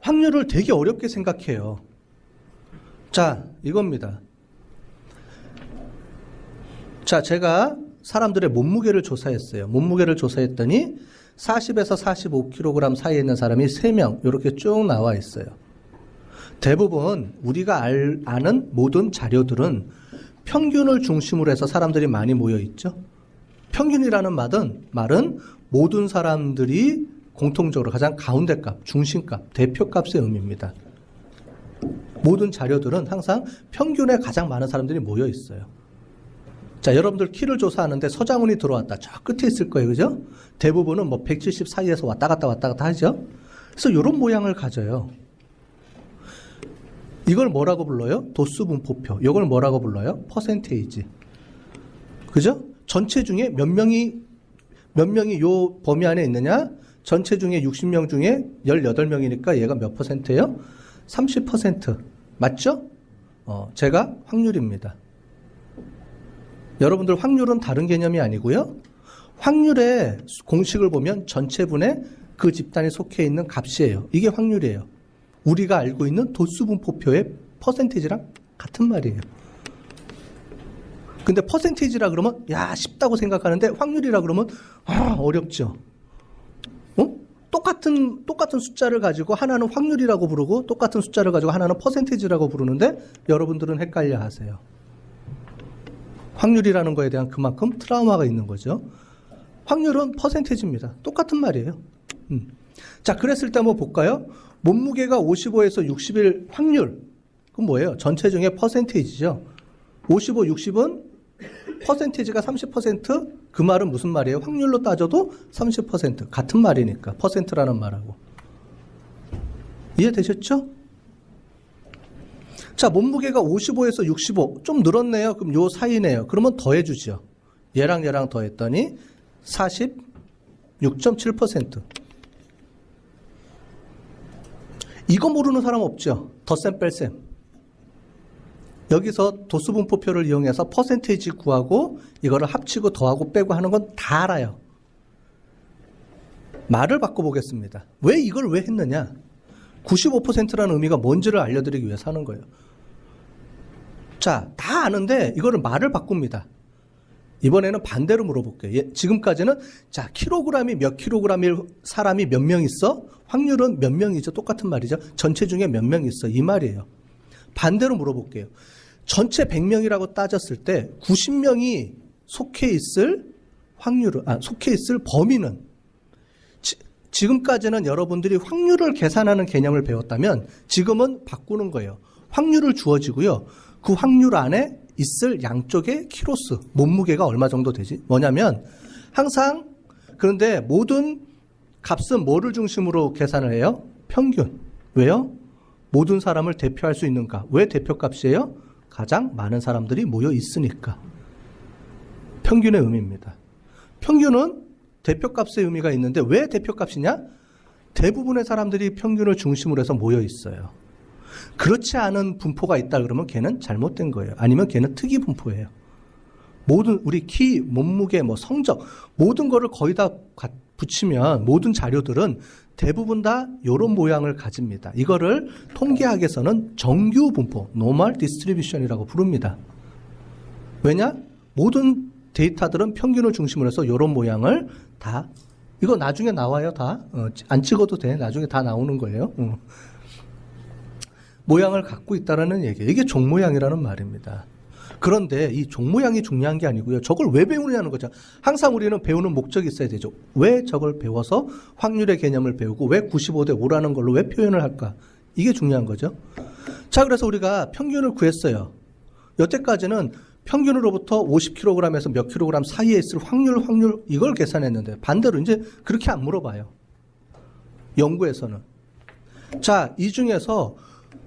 확률을 되게 어렵게 생각해요. 자, 이겁니다. 자, 제가 사람들의 몸무게를 조사했어요. 몸무게를 조사했더니 40에서 45kg 사이에 있는 사람이 3명 이렇게 쭉 나와 있어요. 대부분 우리가 아는 모든 자료들은 평균을 중심으로 해서 사람들이 많이 모여 있죠. 평균이라는 말은 모든 사람들이 공통적으로 가장 가운데값, 중심값, 대표값의 의미입니다. 모든 자료들은 항상 평균에 가장 많은 사람들이 모여 있어요. 자, 여러분들 키를 조사하는데 서장훈이 들어왔다. 저 끝에 있을 거예요. 그죠? 대부분은 170 사이에서 왔다 갔다 하죠? 그래서 이런 모양을 가져요. 이걸 뭐라고 불러요? 도수분포표. 이걸 뭐라고 불러요? 퍼센테이지. 그죠? 전체 중에 몇 명이 요 범위 안에 있느냐? 전체 중에 60명 중에 18명이니까 얘가 몇 퍼센트예요? 30%. 맞죠? 제가 확률입니다. 여러분들 확률은 다른 개념이 아니고요. 확률의 공식을 보면 전체분의 그 집단에 속해 있는 값이에요. 이게 확률이에요. 우리가 알고 있는 도수분포표의 퍼센테이지랑 같은 말이에요. 근데 퍼센테이지라 그러면 야 쉽다고 생각하는데 확률이라 그러면 어렵죠. 똑같은 숫자를 가지고 하나는 확률이라고 부르고 똑같은 숫자를 가지고 하나는 퍼센테이지라고 부르는데 여러분들은 헷갈려 하세요. 확률이라는 거에 대한 그만큼 트라우마가 있는 거죠. 확률은 퍼센테이지입니다. 똑같은 말이에요. 자, 그랬을 때 한번 볼까요? 몸무게가 55에서 60일 확률. 그건 뭐예요? 전체 중에 퍼센테이지죠. 55, 60은 퍼센테이지가 30%? 그 말은 무슨 말이에요? 확률로 따져도 30%. 같은 말이니까. 퍼센트라는 말하고. 이해되셨죠? 자, 몸무게가 55에서 65. 좀 늘었네요. 그럼 요 사이네요. 그러면 더해주죠. 얘랑 더했더니 46.7%. 이거 모르는 사람 없죠? 덧셈 뺄셈. 여기서 도수분포표를 이용해서 퍼센테이지 구하고 이거를 합치고 더하고 빼고 하는 건 다 알아요. 말을 바꿔보겠습니다. 왜 이걸 왜 했느냐? 95%라는 의미가 뭔지를 알려드리기 위해서 하는 거예요. 자, 다 아는데 이거를 말을 바꿉니다. 이번에는 반대로 물어볼게요. 지금까지는 자, 킬로그램이 몇 킬로그램일 사람이 몇 명 있어? 확률은 몇 명이죠? 똑같은 말이죠. 전체 중에 몇 명 있어? 이 말이에요. 반대로 물어볼게요. 전체 100명이라고 따졌을 때 90명이 속해 있을 속해 있을 범위는 지금까지는 여러분들이 확률을 계산하는 개념을 배웠다면 지금은 바꾸는 거예요. 확률을 주어지고요. 그 확률 안에 있을 양쪽의 키로수, 몸무게가 얼마 정도 되지? 뭐냐면 항상 그런데 모든 값은 뭐를 중심으로 계산을 해요? 평균. 왜요? 모든 사람을 대표할 수 있는가? 왜 대표값이에요? 가장 많은 사람들이 모여 있으니까. 평균의 의미입니다. 평균은 대표값의 의미가 있는데 왜 대표값이냐? 대부분의 사람들이 평균을 중심으로 해서 모여 있어요. 그렇지 않은 분포가 있다 그러면 걔는 잘못된 거예요. 아니면 걔는 특이 분포예요. 모든 우리 키, 몸무게, 성적 모든 거를 거의 다 붙이면 모든 자료들은 대부분 다 이런 모양을 가집니다. 이거를 통계학에서는 정규 분포, normal distribution이라고 부릅니다. 왜냐? 모든 데이터들은 평균을 중심으로 해서 이런 모양을 다 이거 나중에 나와요. 다 안 찍어도 돼. 나중에 다 나오는 거예요. 모양을 갖고 있다라는 얘기예요. 이게 종모양이라는 말입니다. 그런데 이 종모양이 중요한 게 아니고요. 저걸 왜 배우느냐는 거죠. 항상 우리는 배우는 목적이 있어야 되죠. 왜 저걸 배워서 확률의 개념을 배우고 왜 95대 5라는 걸로 왜 표현을 할까? 이게 중요한 거죠. 자, 그래서 우리가 평균을 구했어요. 여태까지는 평균으로부터 50kg에서 몇 kg 사이에 있을 확률 이걸 계산했는데 반대로 이제 그렇게 안 물어봐요. 연구에서는. 자, 이 중에서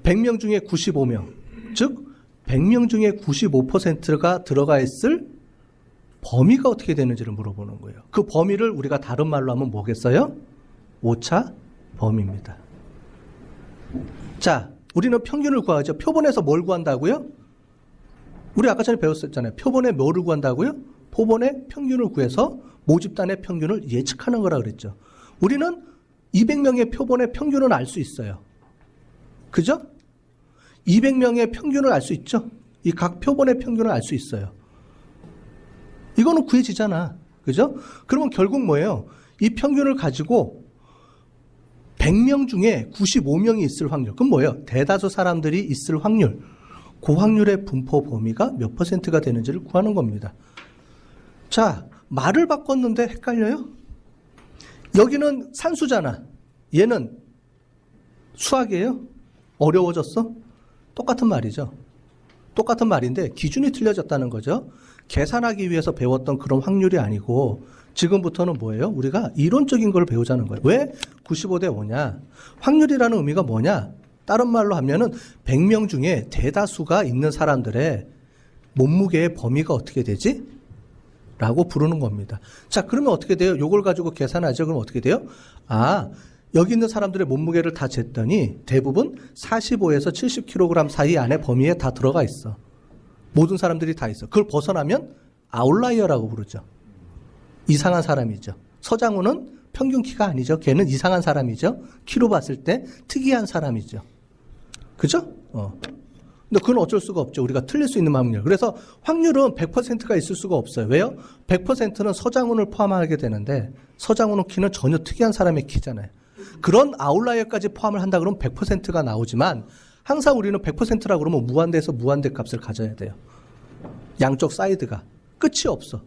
100명 중에 95명, 즉 100명 중에 95%가 들어가 있을 범위가 어떻게 되는지를 물어보는 거예요. 그 범위를 우리가 다른 말로 하면 뭐겠어요? 오차 범위입니다. 자, 우리는 평균을 구하죠. 표본에서 뭘 구한다고요? 우리 아까 전에 배웠었잖아요. 표본에 뭐를 구한다고요? 표본의 평균을 구해서 모집단의 평균을 예측하는 거라 그랬죠. 우리는 200명의 표본의 평균은 알 수 있어요. 그죠? 200명의 평균을 알 수 있죠? 이 각 표본의 평균을 알 수 있어요. 이거는 구해지잖아. 그죠? 그러면 결국 뭐예요? 이 평균을 가지고 100명 중에 95명이 있을 확률. 그럼 뭐예요? 대다수 사람들이 있을 확률. 그 확률의 분포 범위가 몇 %가 되는지를 구하는 겁니다. 자, 말을 바꿨는데 헷갈려요? 여기는 산수잖아. 얘는 수학이에요? 어려워졌어? 똑같은 말이죠. 똑같은 말인데 기준이 틀려졌다는 거죠. 계산하기 위해서 배웠던 그런 확률이 아니고 지금부터는 뭐예요? 우리가 이론적인 걸 배우자는 거예요. 왜 95대 5냐? 확률이라는 의미가 뭐냐? 다른 말로 하면은 100명 중에 대다수가 있는 사람들의 몸무게의 범위가 어떻게 되지? 라고 부르는 겁니다. 자, 그러면 어떻게 돼요? 요걸 가지고 계산하죠. 그럼 어떻게 돼요? 아, 여기 있는 사람들의 몸무게를 다 쟀더니 대부분 45에서 70kg 사이 안에 범위에 다 들어가 있어. 모든 사람들이 다 있어. 그걸 벗어나면 아웃라이어라고 부르죠. 이상한 사람이죠. 서장훈은 평균 키가 아니죠. 걔는 이상한 사람이죠. 키로 봤을 때 특이한 사람이죠. 그죠? 근데 그건 어쩔 수가 없죠. 우리가 틀릴 수 있는 확률. 그래서 확률은 100%가 있을 수가 없어요. 왜요? 100%는 서장훈을 포함하게 되는데 서장훈의 키는 전혀 특이한 사람의 키잖아요. 그런 아웃라이어까지 포함을 한다 그러면 100%가 나오지만 항상 우리는 100%라고 그러면 무한대에서 무한대 값을 가져야 돼요. 양쪽 사이드가. 끝이 없어.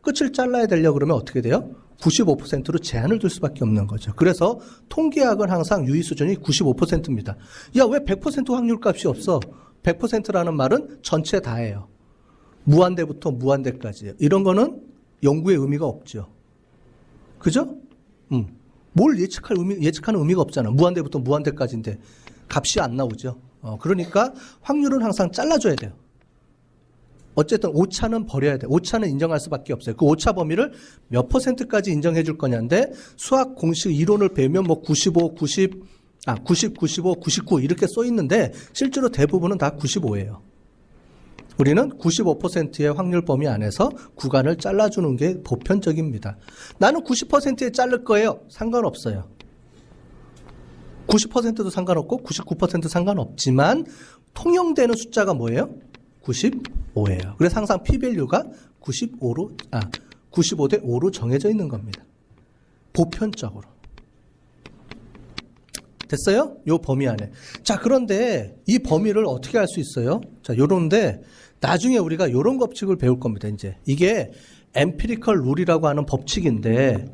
끝을 잘라야 되려고 그러면 어떻게 돼요? 95%로 제한을 둘 수밖에 없는 거죠. 그래서 통계학은 항상 유의 수준이 95%입니다. 야, 왜 100% 확률 값이 없어? 100%라는 말은 전체 다예요. 무한대부터 무한대까지. 이런 거는 연구의 의미가 없죠. 그죠? 뭘 예측하는 의미가 없잖아. 무한대부터 무한대까지인데 값이 안 나오죠. 그러니까 확률은 항상 잘라줘야 돼요. 어쨌든 오차는 버려야 돼. 오차는 인정할 수밖에 없어요. 그 오차 범위를 몇 %까지 인정해 줄 거냐인데 수학 공식 이론을 배우면 뭐 95, 90, 95, 99 이렇게 써 있는데 실제로 대부분은 다 95예요. 우리는 95%의 확률 범위 안에서 구간을 잘라주는 게 보편적입니다. 나는 90%에 자를 거예요. 상관없어요. 90%도 상관없고 99% 상관없지만 통용되는 숫자가 뭐예요? 95예요. 그래서 항상 P-밸류가 95대 5로 정해져 있는 겁니다. 보편적으로. 됐어요? 요 범위 안에. 자, 그런데 이 범위를 어떻게 알 수 있어요? 자, 요런데 나중에 우리가 요런 법칙을 배울 겁니다, 이제. 이게 엠피리컬 룰이라고 하는 법칙인데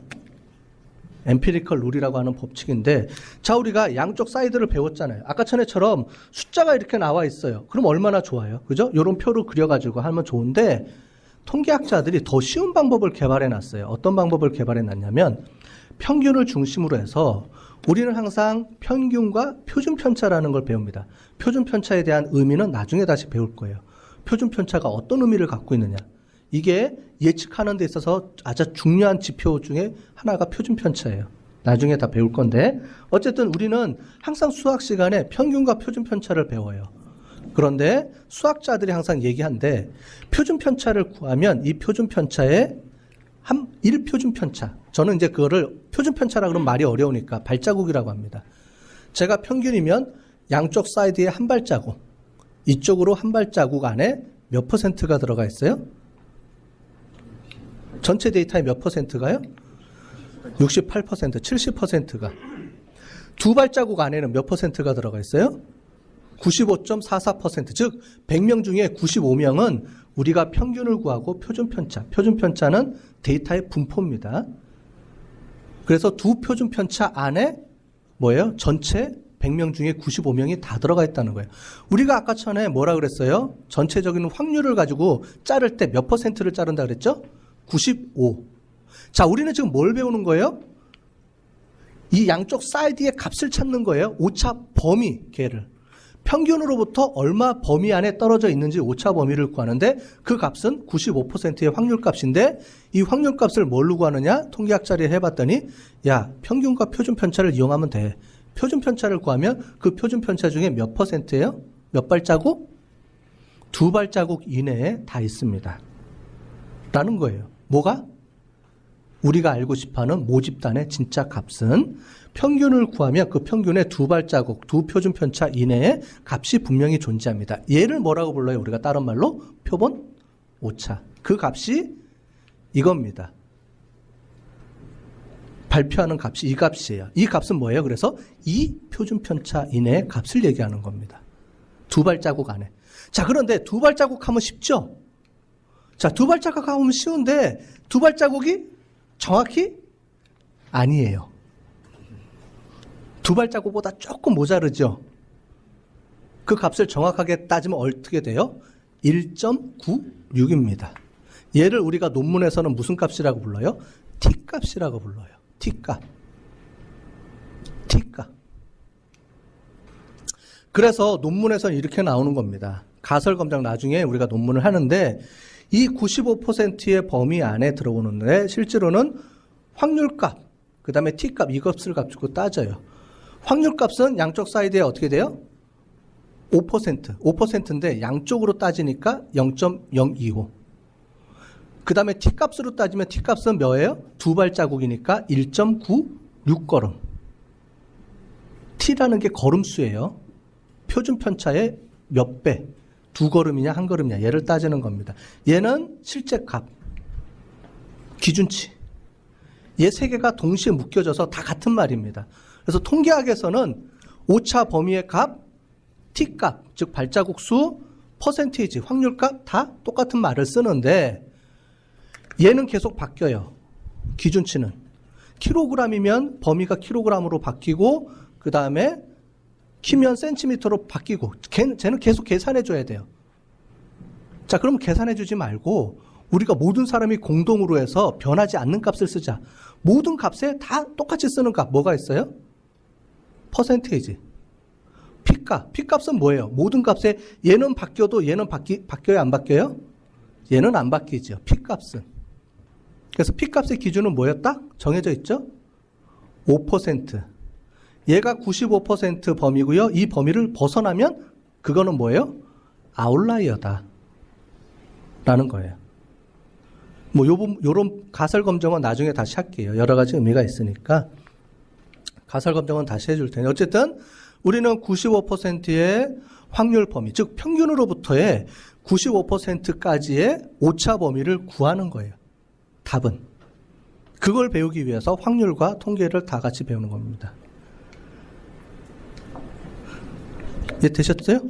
자, 우리가 양쪽 사이드를 배웠잖아요. 아까 전에처럼 숫자가 이렇게 나와 있어요. 그럼 얼마나 좋아요. 그죠? 요런 표를 그려가지고 하면 좋은데 통계학자들이 더 쉬운 방법을 개발해 놨어요. 어떤 방법을 개발해 놨냐면 평균을 중심으로 해서 우리는 항상 평균과 표준 편차라는 걸 배웁니다. 표준 편차에 대한 의미는 나중에 다시 배울 거예요. 표준 편차가 어떤 의미를 갖고 있느냐. 이게 예측하는 데 있어서 아주 중요한 지표 중에 하나가 표준 편차예요. 나중에 다 배울 건데 어쨌든 우리는 항상 수학 시간에 평균과 표준 편차를 배워요. 그런데 수학자들이 항상 얘기한데 표준 편차를 구하면 이 표준 편차에 1표준 편차. 저는 이제 그거를 표준 편차라 그러면 말이 어려우니까 발자국이라고 합니다. 제가 평균이면 양쪽 사이드에 한 발자국, 이쪽으로 한 발자국 안에 몇 %가 들어가 있어요? 전체 데이터의 몇 %가요? 68%, 70%가. 두 발자국 안에는 몇 %가 들어가 있어요? 95.44%. 즉 100명 중에 95명은 우리가 평균을 구하고 표준 편차는 데이터의 분포입니다. 그래서 두 표준 편차 안에 뭐예요? 전체 100명 중에 95명이 다 들어가 있다는 거예요. 우리가 아까 전에 뭐라 그랬어요? 전체적인 확률을 가지고 자를 때 몇 %를 자른다 그랬죠? 95. 자, 우리는 지금 뭘 배우는 거예요? 이 양쪽 사이드의 값을 찾는 거예요. 오차 범위, 걔를. 평균으로부터 얼마 범위 안에 떨어져 있는지 오차 범위를 구하는데 그 값은 95%의 확률 값인데 이 확률 값을 뭘로 구하느냐? 통계학자리 해봤더니 야, 평균과 표준 편차를 이용하면 돼. 표준 편차를 구하면 그 표준 편차 중에 몇 %예요? 몇 발자국? 두 발자국 이내에 다 있습니다. 라는 거예요. 뭐가? 우리가 알고 싶어하는 모집단의 진짜 값은 평균을 구하면 그 평균의 두 발자국, 두 표준 편차 이내에 값이 분명히 존재합니다. 얘를 뭐라고 불러요? 우리가 다른 말로 표본 오차. 그 값이 이겁니다. 발표하는 값이 이 값이에요. 이 값은 뭐예요? 그래서 이 표준 편차 이내의 값을 얘기하는 겁니다. 두 발자국 안에. 자, 그런데 두 발자국 하면 쉽죠? 자, 두 발자국 하면 쉬운데 두 발자국이 정확히 아니에요. 두 발자국보다 조금 모자르죠. 그 값을 정확하게 따지면 어떻게 돼요? 1.96입니다. 얘를 우리가 논문에서는 무슨 값이라고 불러요? T값이라고 불러요. T값. T값. 그래서 논문에서는 이렇게 나오는 겁니다. 가설검정 나중에 우리가 논문을 하는데 이 95%의 범위 안에 들어오는데 실제로는 확률값, 그 다음에 T값, 이 값을 가지고 따져요. 확률값은 양쪽 사이드에 어떻게 돼요? 5%. 5%인데 양쪽으로 따지니까 0.025. 그 다음에 T값으로 따지면 T값은 몇이에요? 두 발자국이니까 1.96걸음. T라는 게 걸음수예요. 표준 편차의 몇 배, 두 걸음이냐 한 걸음이냐 얘를 따지는 겁니다. 얘는 실제 값, 기준치. 얘 세 개가 동시에 묶여져서 다 같은 말입니다. 그래서 통계학에서는 오차 범위의 값, T값, 즉 발자국 수, 퍼센테이지, 확률값 다 똑같은 말을 쓰는데 얘는 계속 바뀌어요. 기준치는. 킬로그램이면 범위가 킬로그램으로 바뀌고 그 다음에 키면 센티미터로 바뀌고 쟤는 계속 계산해 줘야 돼요. 자, 그럼 계산해 주지 말고 우리가 모든 사람이 공동으로 해서 변하지 않는 값을 쓰자. 모든 값에 다 똑같이 쓰는 값 뭐가 있어요? 퍼센테이지. P값. P값은 뭐예요? 모든 값에 얘는 바뀌어도 얘는 바뀌어요? 안 바뀌어요? 얘는 안 바뀌죠. P값은. 그래서 P값의 기준은 뭐예요? 딱 정해져 있죠? 5%. 얘가 95% 범위고요. 이 범위를 벗어나면 그거는 뭐예요? 아웃라이어다. 라는 거예요. 뭐 요런 가설 검정은 나중에 다시 할게요. 여러 가지 의미가 있으니까. 가설 검정은 다시 해줄 테니. 어쨌든 우리는 95%의 확률 범위, 즉 평균으로부터의 95%까지의 오차 범위를 구하는 거예요. 답은. 그걸 배우기 위해서 확률과 통계를 다 같이 배우는 겁니다. 예, 되셨어요?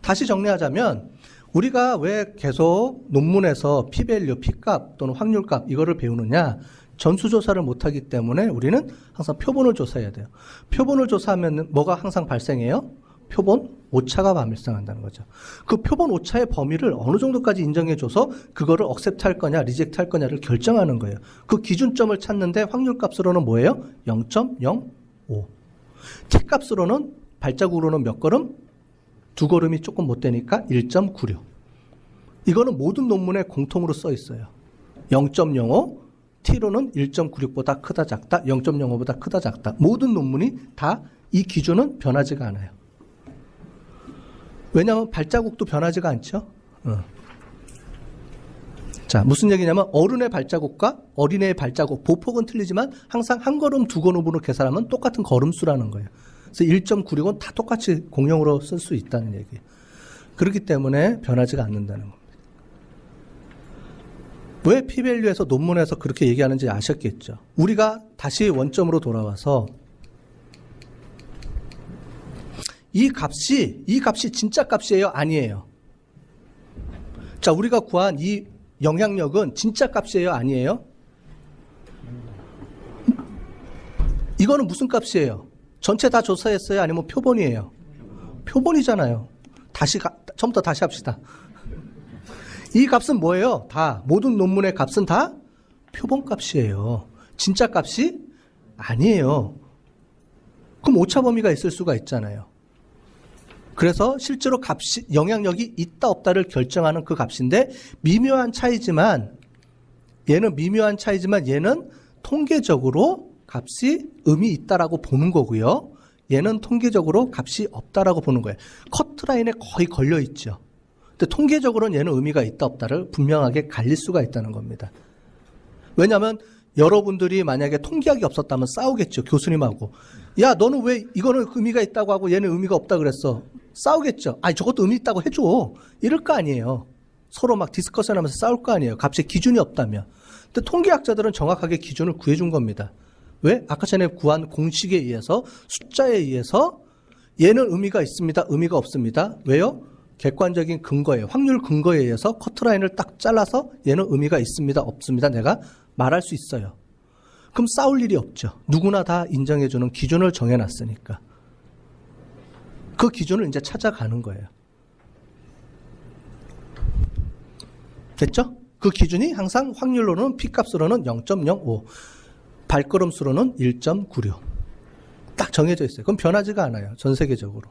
다시 정리하자면 우리가 왜 계속 논문에서 P밸류, P값 또는 확률값 이거를 배우느냐? 전수조사를 못하기 때문에 우리는 항상 표본을 조사해야 돼요. 표본을 조사하면 뭐가 항상 발생해요? 표본 오차가 발생한다는 거죠. 그 표본 오차의 범위를 어느 정도까지 인정해줘서 그거를 억셉트 할 거냐, 리젝트 할 거냐를 결정하는 거예요. 그 기준점을 찾는데 확률값으로는 뭐예요? 0.05. T값으로는 발자국으로는 몇 걸음? 두 걸음이 조금 못 되니까 1.96. 이거는 모든 논문에 공통으로 써 있어요. 0.05, T로는 1.96보다 크다 작다, 0.05보다 크다 작다. 모든 논문이 다 이 기준은 변하지가 않아요. 왜냐하면 발자국도 변하지가 않죠. 자, 무슨 얘기냐면 어른의 발자국과 어린애의 발자국, 보폭은 틀리지만 항상 한 걸음, 두 걸음으로 계산하면 똑같은 걸음수라는 거예요. 그래서 1.96은 다 똑같이 공용으로 쓸 수 있다는 얘기예요. 그렇기 때문에 변하지가 않는다는 겁니다. 왜 P밸류에서 논문에서 그렇게 얘기하는지 아셨겠죠. 우리가 다시 원점으로 돌아와서 이 값이 진짜 값이에요? 아니에요? 자, 우리가 구한 이 영향력은 진짜 값이에요? 아니에요? 이거는 무슨 값이에요? 전체 다 조사했어요? 아니면 표본이에요? 표본이잖아요. 처음부터 다시 합시다. 이 값은 뭐예요? 다 모든 논문의 값은 다 표본값이에요. 진짜 값이 아니에요. 그럼 오차 범위가 있을 수가 있잖아요. 그래서 실제로 값이 영향력이 있다 없다를 결정하는 그 값인데 미묘한 차이지만 얘는 통계적으로 값이 의미 있다라고 보는 거고요. 얘는 통계적으로 값이 없다라고 보는 거예요. 커트라인에 거의 걸려 있죠. 근데 통계적으로는 얘는 의미가 있다 없다를 분명하게 갈릴 수가 있다는 겁니다. 왜냐하면 여러분들이 만약에 통계학이 없었다면 싸우겠죠. 교수님하고. 야, 너는 왜 이거는 의미가 있다고 하고 얘는 의미가 없다 그랬어. 싸우겠죠. 아니, 저것도 의미 있다고 해줘. 이럴 거 아니에요. 서로 막 디스커션 하면서 싸울 거 아니에요. 값의 기준이 없다면. 근데 통계학자들은 정확하게 기준을 구해준 겁니다. 왜? 아까 전에 구한 공식에 의해서, 숫자에 의해서 얘는 의미가 있습니다. 의미가 없습니다. 왜요? 객관적인 근거에, 확률 근거에 의해서 커트라인을 딱 잘라서 얘는 의미가 있습니다. 없습니다. 내가 말할 수 있어요. 그럼 싸울 일이 없죠. 누구나 다 인정해주는 기준을 정해놨으니까. 그 기준을 이제 찾아가는 거예요. 됐죠? 그 기준이 항상 확률로는 P값으로는 0.05, 발걸음 수로는 1.96. 딱 정해져 있어요. 그럼 변하지가 않아요. 전 세계적으로.